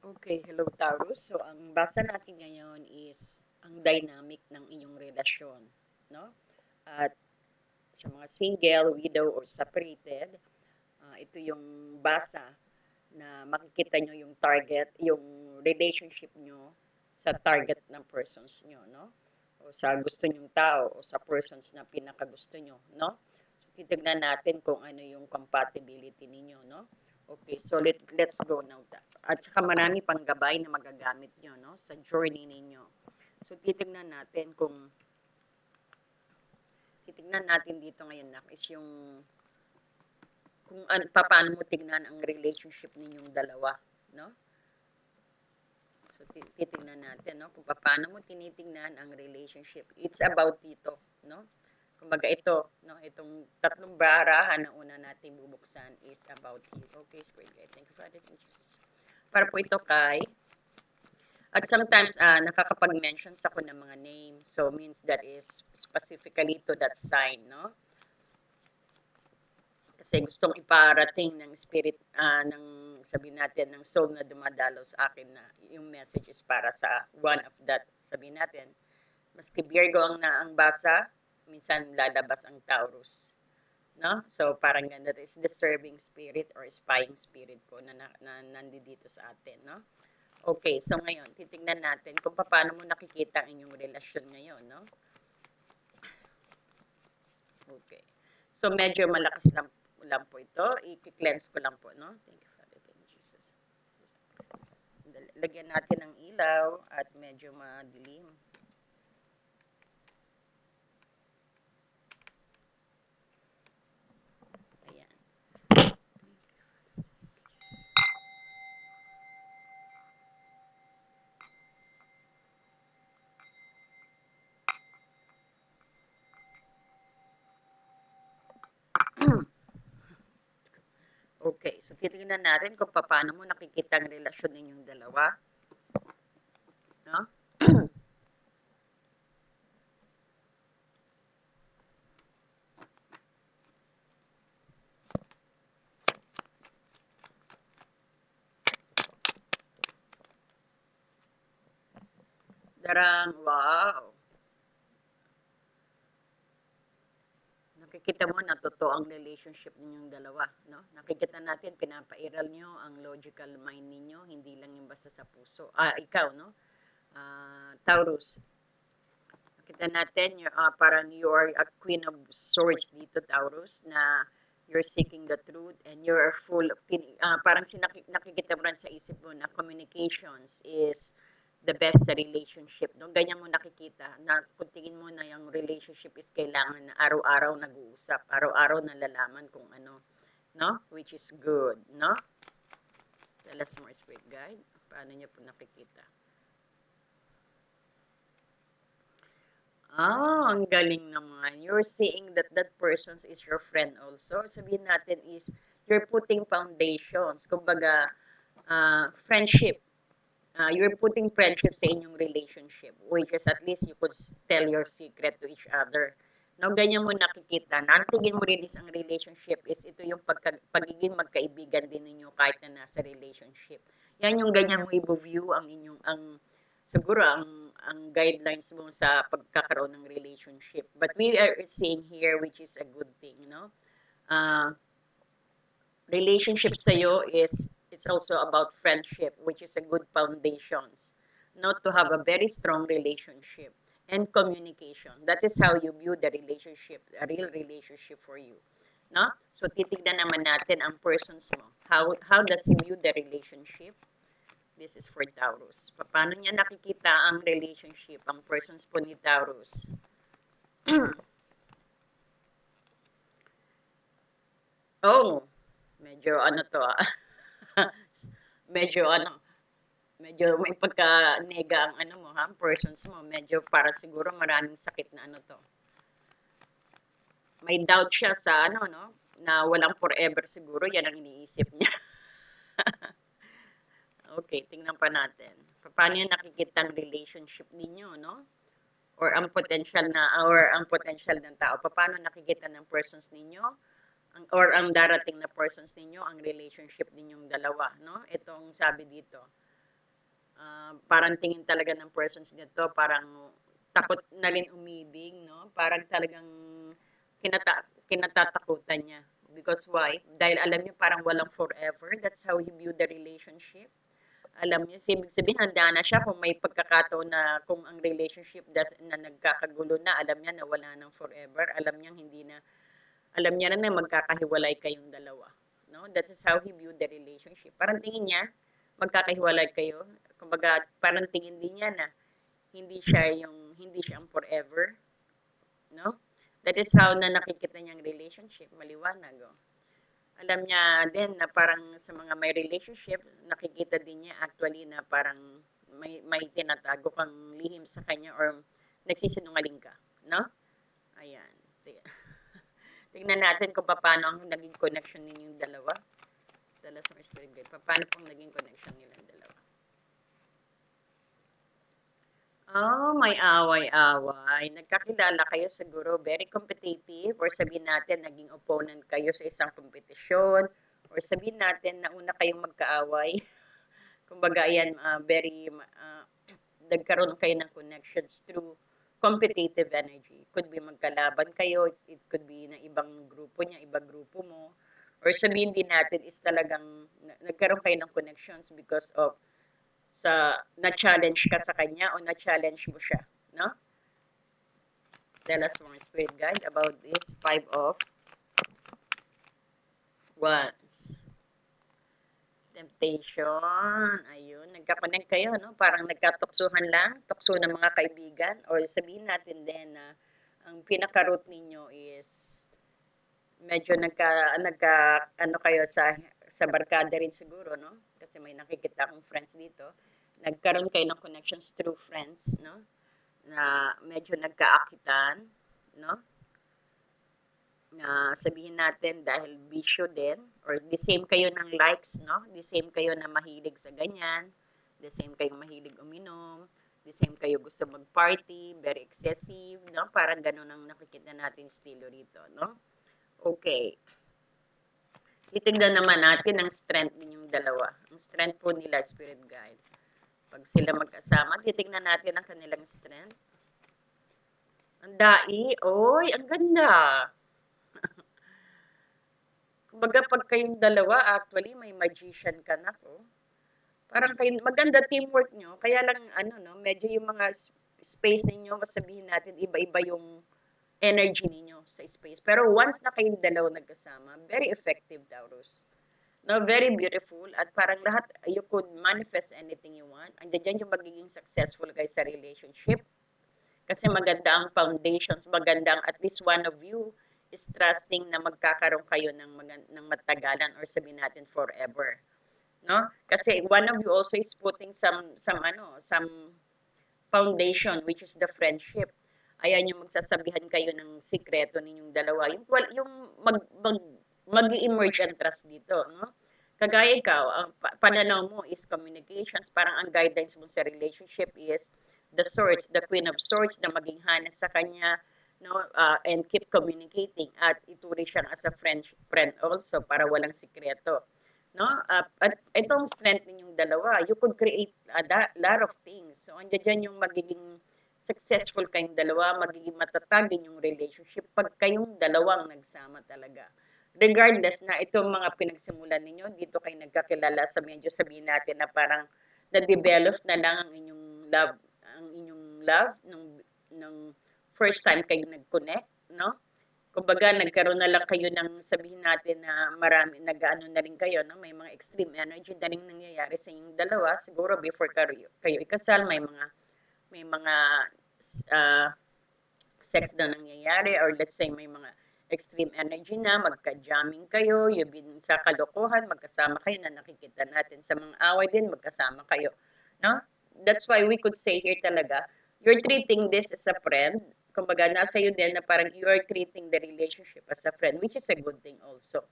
Okay, hello Taurus. So ang basa natin ngayon is ang dynamic ng inyong relasyon, no? At sa mga single, widow, or separated, ito yung basa na makikita nyo yung target, yung relationship nyo sa target ng persons nyo, no? O sa gusto nyong tao o sa persons na pinakagusto nyo, no? So, titignan natin kung ano yung compatibility ninyo, no? Okay, so let's go now. At saka marami pang gabay na magagamit nyo, no? Sa journey ninyo. So, titignan natin dito ngayon na is yung kung paano mo tignan ang relationship ninyong dalawa, no? So, titignan natin, no? Kung paano mo tinitingnan ang relationship. It's about dito, no? Kumbaga ito, no? Itong tatlong barahan na una natin bubuksan is about you. Okay, Spirit Guide. Thank you, Father. Thank you, Jesus. Para po ito kay at sometimes nakakapag-mention ako ng mga names. So means that is specifically to that sign, no? Kasi gustong iparating ng spirit, ng sabihin natin, ng soul na dumadalo sa akin na yung message is para sa one of that, sabihin natin, maski Virgo ang basa, minsan lalabas ang Taurus. No? So, parang that is the serving spirit or spying spirit po na nandito sa atin. No? Okay, so ngayon, titingnan natin kung paano mo nakikita ang inyong relasyon ngayon. No? Okay. So, medyo malakas lang po ito. I-cleanse ko lang po, no? Thank you, Father. Thank you, Jesus. Lagyan natin ng ilaw at medyo madilim. Ayan. Okay, so titingnan natin kung paano mo nakikita ang relasyon ninyong dalawa. No? Darang, wow. Nakikita mo na totoo ang relationship ninyong dalawa, no? Nakikita natin, pinapairal nyo ang logical mind ninyo, hindi lang yung basta sa puso. Ikaw, no? Taurus. Nakita natin, parang you are a queen of swords dito, Taurus, na you're seeking the truth and you're full of, parang nakikita mo rin sa isip mo na communications is the best sa relationship. No? Ganyan mo nakikita na kung tingin mo na yung relationship is kailangan na araw-araw nag-uusap, araw-araw nalalaman kung ano, no? Which is good, no? Tell us more, Spirit Guide. Paano niyo po nakikita? Ang galing naman. You're seeing that that person is your friend also. Sabihin natin is, you're putting foundations. Kumbaga, friendship. You're putting friendship sa inyong relationship, which is at least you could tell your secret to each other. No, ganyan mo nakikita. Nantigin mo rin is ang relationship is ito yung pagiging magkaibigan din ninyo kahit na nasa relationship. Yan yung ganyan mo i-view ang inyong, siguro ang guidelines mo sa pagkakaroon ng relationship. But we are seeing here, which is a good thing, no? Uh, Relationship sa'yo is it's also about friendship, which is a good foundations. Not to have a very strong relationship and communication. That is how you view the relationship, a real relationship for you. No? So titignan naman natin ang persons mo. How does he view the relationship? This is for Taurus. Paano niya nakikita ang relationship, ang persons po ni Taurus? Oh, medyo ano to medyo ano, medyo may pagka-nega ang ano mo ha, persons mo. Medyo para siguro maraming sakit na ano to. May doubt siya sa ano, no? Na walang forever siguro, yan ang iniisip niya. Okay, tingnan pa natin. Paano yung nakikita ang relationship ninyo, no? Or ang potential ng tao. Paano nakikita ng persons ninyo? Or ang darating na persons ninyo, ang relationship ninyong dalawa, no? Itong sabi dito. Parang tingin talaga ng persons nito, parang takot na rin umibig, no? Parang talagang kinatatakutan niya. Because why? Dahil alam niya parang walang forever. That's how he view the relationship. Alam niya, ibig sabihin, handa na siya kung may pagkakataon na kung ang relationship na nagkakagulo na, alam niya na wala nang forever. Alam niya na magkakahiwalay kayong dalawa. No? That is how he viewed the relationship. Parang tingin niya, magkakahiwalay kayo. Kumbaga, parang tingin din niya na hindi siya ang forever, no? That is how na nakikita niyang relationship, maliwanag, oh. Alam niya din na parang sa mga may relationship, nakikita din niya actually na parang may tinatago kang lihim sa kanya or nagsisinungaling ka, no? Ayan. Tingnan natin kung paano ang naging connection ninyong dalawa. Dala sa spirit guide. Paano pong naging connection nilang dalawa? Oh, may away-away. Nagkakilala kayo siguro, very competitive, or sabihin natin, naging opponent kayo sa isang kompetisyon, or sabihin natin, nauna kayong magkaaway. Kumbaga, ayan, nagkaroon kayo ng connections through competitive energy. Could be magkalaban kayo, it could be na ibang grupo niya, ibang grupo mo, or sabihin din natin is talagang nagkaroon kayo ng connections because of na-challenge ka sa kanya o na-challenge mo siya, no? Tell us more, spirit guide, about this 5 of Wands. Temptation. Ayun, nagka-connect kayo, no? Parang nagkatuksuhan lang, tukso ng mga kaibigan, or sabihin natin din na ang pinaka-root ninyo is medyo ano kayo sa barkada rin siguro, no? Kasi may nakikita akong friends dito. Nagkaroon kayo ng connections through friends, no? Na medyo nagkaakitan, no? Na sabihin natin dahil bisyo din, or the same kayo ng likes, no? The same kayo na mahilig sa ganyan, the same kayo mahilig uminom, the same kayo gusto mag-party, very excessive, no? Parang ganun ang nakikita natin estilo rito, no? Okay. Titignan naman natin ang strength ninyong dalawa. Ang strength po nila, spirit guide. Pag sila magkasama, titignan natin ang kanilang strength. Ang dai, oy, ang ganda. Kumbaga pag kayong dalawa, actually, may magician ka na ko. Parang maganda teamwork nyo. Kaya lang, medyo yung mga space ninyo, sabihin natin, iba-iba yung energy ninyo sa space. Pero once na kayong dalawa nagkasama, very effective, Taurus. No, very beautiful. At parang lahat, you could manifest anything you want. Andiyan dyan yung magiging successful kayo sa relationship. Kasi maganda ang foundations, maganda ang at least one of you is trusting na magkakaroon kayo ng matagalan or sabihin natin forever. No? Kasi one of you also is putting some foundation which is the friendship. Ayan yung magsasabihan kayo ng sikreto ninyong dalawa. Yung mag-emerge ang trust dito, no? Kagaya ikaw, ang pananaw mo is communications, parang ang guidelines mo sa relationship is the swords, the queen of swords na maging hanas sa kanya, no, and keep communicating at ituri siyang as a friend also para walang sikreto, no? At itong strength ninyong dalawa, you could create a lot of things. So andiyan dyan yung magiging successful kayong dalawa, magiging matatag din yung relationship pag kayong dalawang nagsama talaga. Regardless na itong mga pinagsimulan ninyo, dito kayo nagkakilala sa medyo sabihin natin na parang na-develop na lang ang inyong love nung first time kayo nag-connect, no? Kumbaga, nagkaroon na lang kayo ng sabihin natin na marami, nag-ano na rin kayo, no? May mga extreme energy na rin nangyayari sa inyong dalawa. Siguro before kayo ikasal, may mga sex na nangyayari or let's say may mga extreme energy na, magka-jamming kayo, you've been sa kalokohan, magkasama kayo na nakikita natin sa mga away din, magkasama kayo. No? That's why we could say here talaga, you're treating this as a friend. Kumbaga, nasa iyo din na parang you're treating the relationship as a friend, which is a good thing also.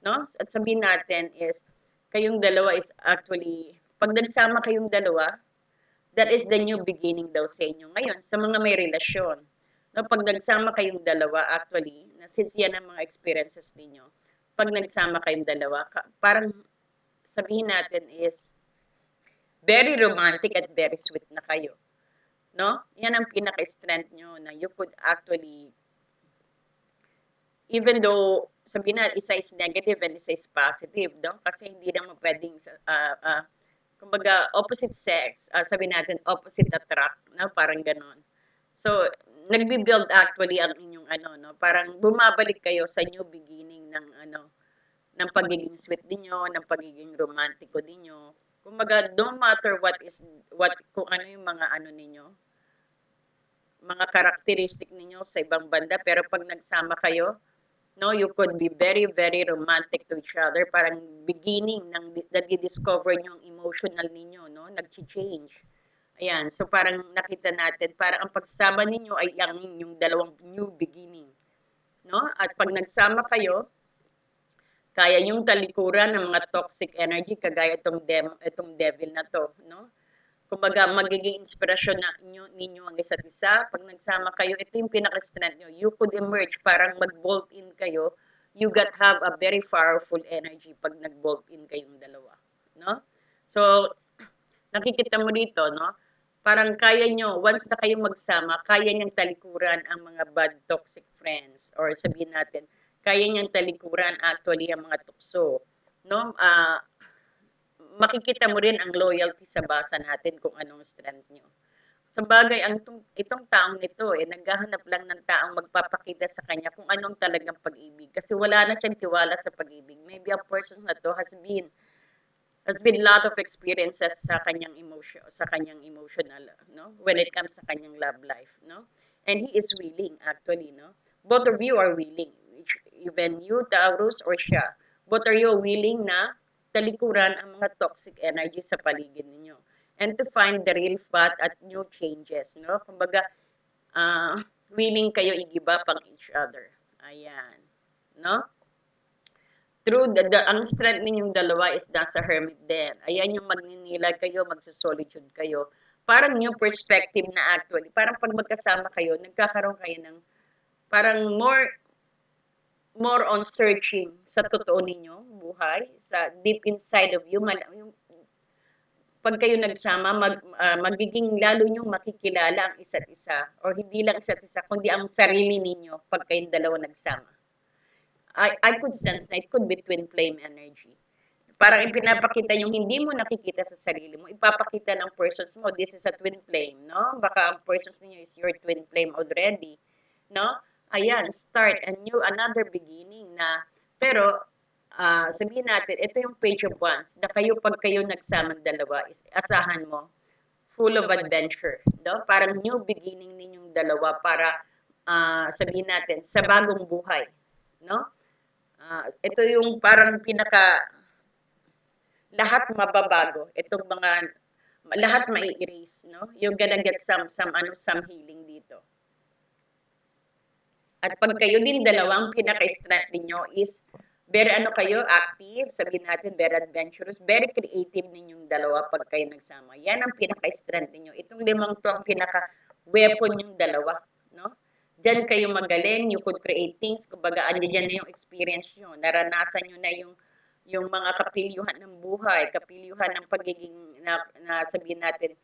No? At sabihin natin is, kayong dalawa is actually, pag nagsama kayong dalawa, that is the new beginning daw sa inyo. Ngayon, sa mga may relasyon, no, pag nagsama kayong dalawa, actually, na since yan ang mga experiences ninyo, pag nagsama kayong dalawa, parang sabihin natin is, very romantic at very sweet na kayo. No? Yan ang pinaka-strength nyo na you could actually, even though sabihin na isa is negative and isa is positive, no? Kasi hindi naman pwedeng, kumbaga, opposite sex, sabihin natin opposite attract, no? Parang ganon. So, nagbi-build actually ang inyong no? Parang bumabalik kayo sa new beginning ng ng pagiging sweet ninyo, ng pagiging romantiko ninyo. Kumbaga, don't matter kung ano yung mga ninyo, mga karakteristik ninyo sa ibang banda, pero pag nagsama kayo, no, you could be very, very romantic to each other. Parang beginning ng nadi-discover nyo ang emotional ninyo, no? Nag-change. Ayan, so parang nakita natin, parang ang pagsama ninyo ay yung dalawang new beginning, no? At pag nagsama kayo, kaya yung talikuran ng mga toxic energy, kagaya itong devil na to, no? Kumbaga, magiging inspirasyon na ninyo ang isa't isa. Pag nagsama kayo, ito yung pinaka-strength nyo. You could emerge, parang mag-bolt in kayo. You have a very powerful energy pag nag-bolt in kayong dalawa. No? So, nakikita mo dito, no? Parang kaya nyo, once na kayong magsama, kaya niyang talikuran ang mga bad toxic friends. Or sabihin natin, kaya niyang talikuran actually ang mga tukso. No? Makikita mo rin ang loyalty sa basa natin kung anong strength nyo. Sa bagay, itong taong ito, naghahanap lang ng taong magpapakita sa kanya kung anong talagang pag-ibig. Kasi wala na siyang tiwala sa pag-ibig. Maybe a person na to has been lot of experiences sa kanyang emotional, no? When it comes sa kanyang love life, no? And he is willing, actually, no? Both of you are willing. Even you, Taurus, or siya. Both are you willing na talikuran ang mga toxic energy sa paligid ninyo. And to find the real path at new changes, no? Kumbaga, willing kayo i-give up ang each other. Ayan. No? True, ang strength ninyong dalawa is nasa hermit din. Ayan yung magninilay kayo, magsusolitude kayo. Parang new perspective na actually. Parang pag magkasama kayo, nagkakaroon kayo ng parang more on searching sa totoo ninyo, buhay, sa deep inside of you. Pag kayo nagsama, magiging lalo nyong makikilala ang isa't isa. Or hindi lang isa't isa, kundi ang sarili ninyo pag kayong dalawa nagsama. I could sense na it could be twin flame energy. Parang ipinapakita yung hindi mo nakikita sa sarili mo, ipapakita ng persons mo, this is a twin flame, no? Baka ang persons niyo is your twin flame already, no? Ayan, start another beginning na, pero sabihin natin, ito yung page of wands, na pag kayo nagsamang dalawa, is asahan mo, full of adventure, no? Parang new beginning ninyong dalawa para sabihin natin, sa bagong buhay, no? Ito yung parang lahat mababago. Itong lahat mai-erase, no? You're gonna get some healing dito. At pag kayo din dalawang pinaka-strength niyo is very kayo, active, sabihin natin, very adventurous, very creative ninyong dalawa pag kayo nagsama. Yan ang pinaka-strength niyo. Itong limang to ang pinaka-weapon yung dalawa, no? Diyan kayo magaling, you could create things, kumbaga, andyan na yung experience nyo, naranasan nyo na yung mga kapilyuhan ng buhay, kapilyuhan ng pagiging, na sabihin natin,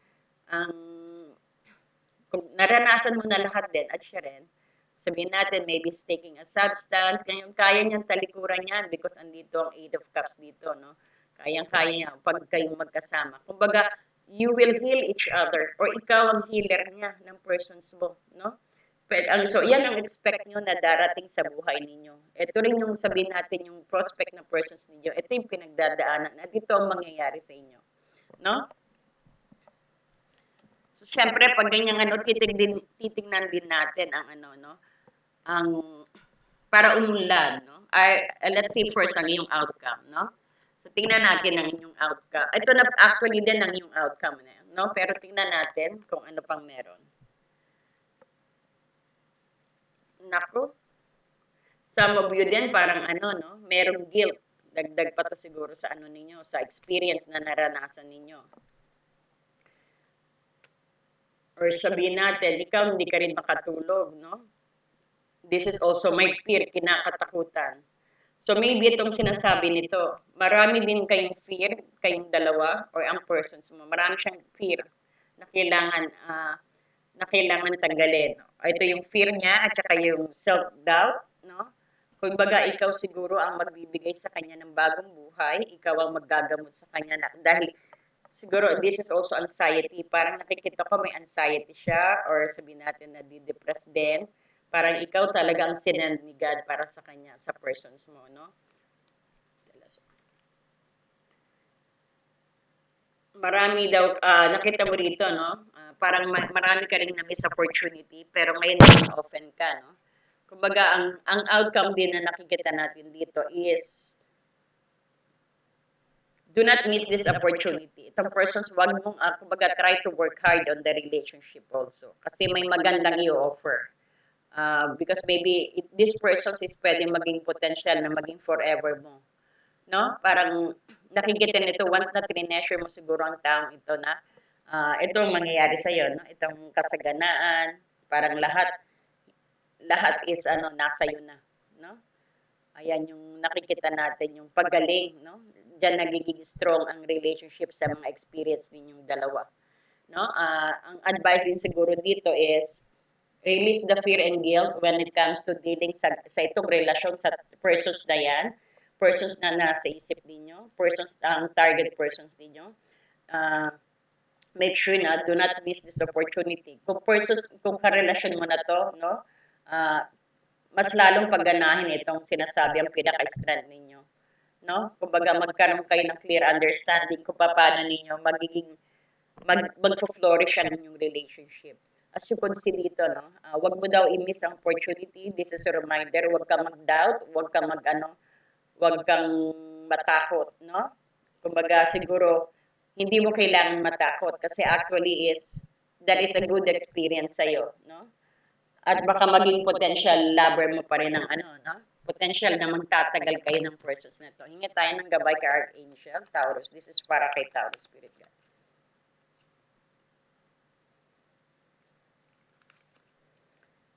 kung naranasan mo na lahat din, at siya rin, sabihin natin, maybe he's taking a substance, ganyan, kaya niyang talikuran yan because andito ang 8 of Cups dito, no? Kayang-kaya niya pag kayong magkasama. Kumbaga, you will heal each other or ikaw ang healer niya ng persons mo, no? So, yan ang expect nyo na darating sa buhay ninyo. Ito rin yung sabihin natin yung prospect na persons ninyo. Ito yung pinagdadaanan at ito ang mangyayari sa inyo. No? So, syempre, pag ganyan titignan din natin ang ang para umunlad, no? Let's see first ang iyong outcome, no? So, tingnan natin ang inyong outcome. Ito na actually din ang iyong outcome na yun, no? Pero tingnan natin kung ano pang meron. Naku, some of you din parang no, merong guilt. Dagdag pa to siguro sa ninyo, sa experience na naranasan ninyo. Or sabihin natin, ikaw hindi ka rin makatulog, no? This is also my fear, kinakatakutan. So maybe itong sinasabi nito, marami din kayong fear, kayong dalawa, or ang persons mo, marami siyang fear na kailangan tanggalin. Ito yung fear niya at saka yung self-doubt, no? Kumbaga, ikaw siguro ang magbibigay sa kanya ng bagong buhay, ikaw ang maggagamot sa kanya dahil siguro this is also anxiety. Parang nakikita ko may anxiety siya or sabihin natin na di-depressed din. Parang ikaw talaga ang sinend ni God para sa kanya, sa persons mo, no? Marami daw, nakita mo rito, no? Parang marami ka rin na miss opportunity, pero ngayon open ka, no? Kumbaga, ang outcome din na nakikita natin dito is do not miss this opportunity. Itong persons, wag mong, kumbaga, try to work hard on the relationship also. Kasi may magandang i-offer. Because maybe this person is pwedeng maging potential na maging forever mo. No? Parang nakikita nito once na trineasure mo siguro ang taong ito na ito ang mangyayari sa iyo, no? Itong kasaganaan, parang lahat is nasa iyo na, no? Ayan yung nakikita natin yung paggaling, no? Diyan nagiging strong ang relationship sa mga experience ninyong dalawa, no? Ang advice din siguro dito is release the fear and guilt when it comes to dealing sa itong relasyon sa persons na yan, persons na nasa isip ninyo, persons ang target persons ninyo. Make sure na do not miss this opportunity. Kung karelasyon mo na to, no, mas lalong pagganahin itong sinasabi ang pinaka-strand ninyo. No? Kumbaga magkaroon kayo ng clear understanding kung paano ninyo mag-flourish ang inyong relationship. As you can see dito, no, wag mo daw i-miss ang opportunity. This is a reminder, wag kang mag-doubt, wag kang matakot, no? Kumbaga siguro hindi mo kailangan matakot kasi actually that is a good experience sa iyo, no? At baka maging potential lover mo pa rin ng no? Potential na magtatagal kayo ng persons na to. Hingi tayo ng gabay kay Archangel Taurus. This is para kay Taurus Spirit Guide.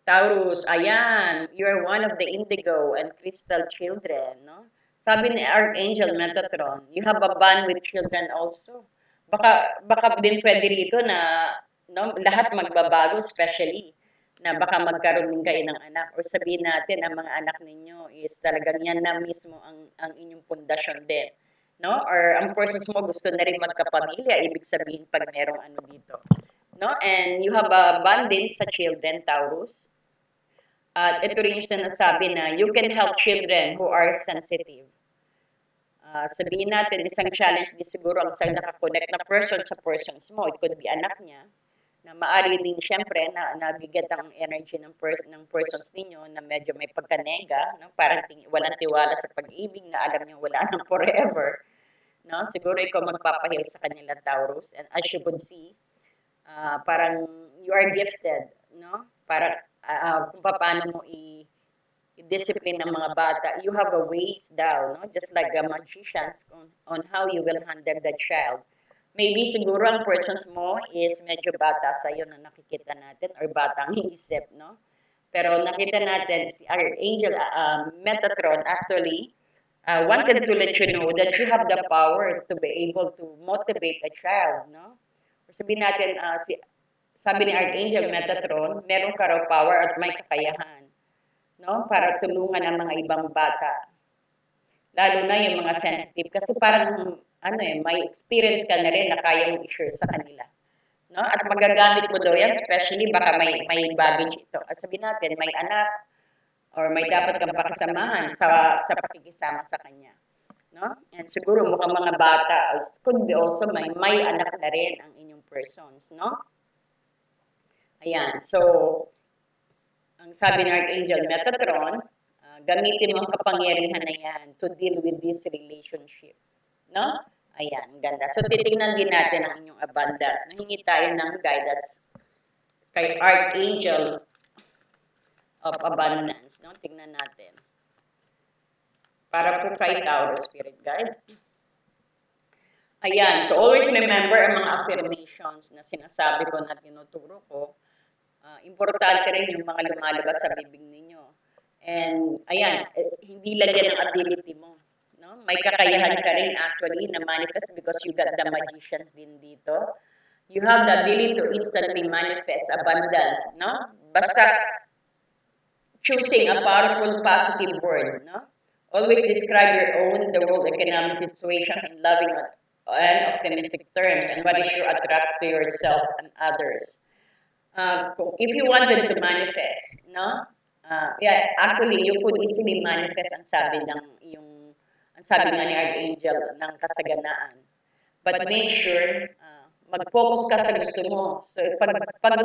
Taurus, ayan, you're one of the indigo and crystal children, no? Sabi ni Archangel Metatron, you have a bond with children also. Baka din pwede rito na no, lahat magbabago, especially na baka magkaroon din kayo ng anak or sabihin natin ang mga anak ninyo is talagang yan na mismo ang inyong pundasyon din, no? Or ang persons mo gusto na rin magkapamilya, ibig sabihin pag merong dito, no? And you have a bond din sa children, Taurus. At ito rin yung sinasabi na you can help children who are sensitive. Sabihin natin, isang challenge din siguro ang isang nakakonect na person sa persons mo. It could be anak niya, na maari din siyempre na nagiget ang energy ng persons ninyo na medyo may pagkanega, no? Parang walang tiwala sa pag-ibig na alam niyo wala nang forever. No? Siguro ikaw magpapahil sa kanila, Taurus. And as you could see, parang you are gifted, no? Parang kung paano mo i-discipline ng mga bata. You have a ways down, no? Just like a magician on how you will handle the child. Maybe siguro ang persons mo is medyo bata sa iyo na nakikita natin or batang isip, no? Pero nakita natin si Archangel Metatron actually wanted to let you know that you have the power to be able to motivate a child, no? Sabihin natin, sabi ni Archangel Metatron, meron ka raw power at may kakayahan, no? Para tulungan ang mga ibang bata. Lalo na yung mga sensitive. Kasi parang, may experience ka na rin na kaya mong i-share sa kanila. No? At magagamit mo daw yan, especially baka may baggage ito. Sabihin natin, may anak or may dapat kang pakisamahan sa pakikisama sa kanya. No? And siguro mukhang mga bata, could be also may anak na rin ang inyong persons, no? Ayan, so, ang sabi ng Archangel Metatron, gamitin mo ang kapangyarihan na yan to deal with this relationship. No? Ayan, ganda. So, titignan din natin ang inyong abundance. Nahingi tayo ng guidance kay Archangel of Abundance. No? Tingnan natin. Para po kay Taurus Spirit Guide. Ayan, so always remember ang mga affirmations na sinasabi ko na tinuturo ko. Importante rin yung mga lumalabas sa bibig ninyo. And ayan, hindi lang yan ang ability mo. No? May kakayahan ka rin actually na manifest because you got the magicians din dito. You have the ability to instantly manifest abundance, no? Basta choosing a powerful positive word, no? Always describe your own, the world economic situations in loving and optimistic terms and what is your attract to yourself and others. If you wanted to manifest, no? Yeah, actually, you could easily manifest ang sabi nga ni Archangel ng kasaganaan. But make sure, mag-focus ka sa gusto mo. So, pag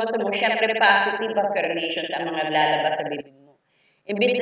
gusto mo, syempre positive affirmations ang mga lalabas sa bibig mo. Imbis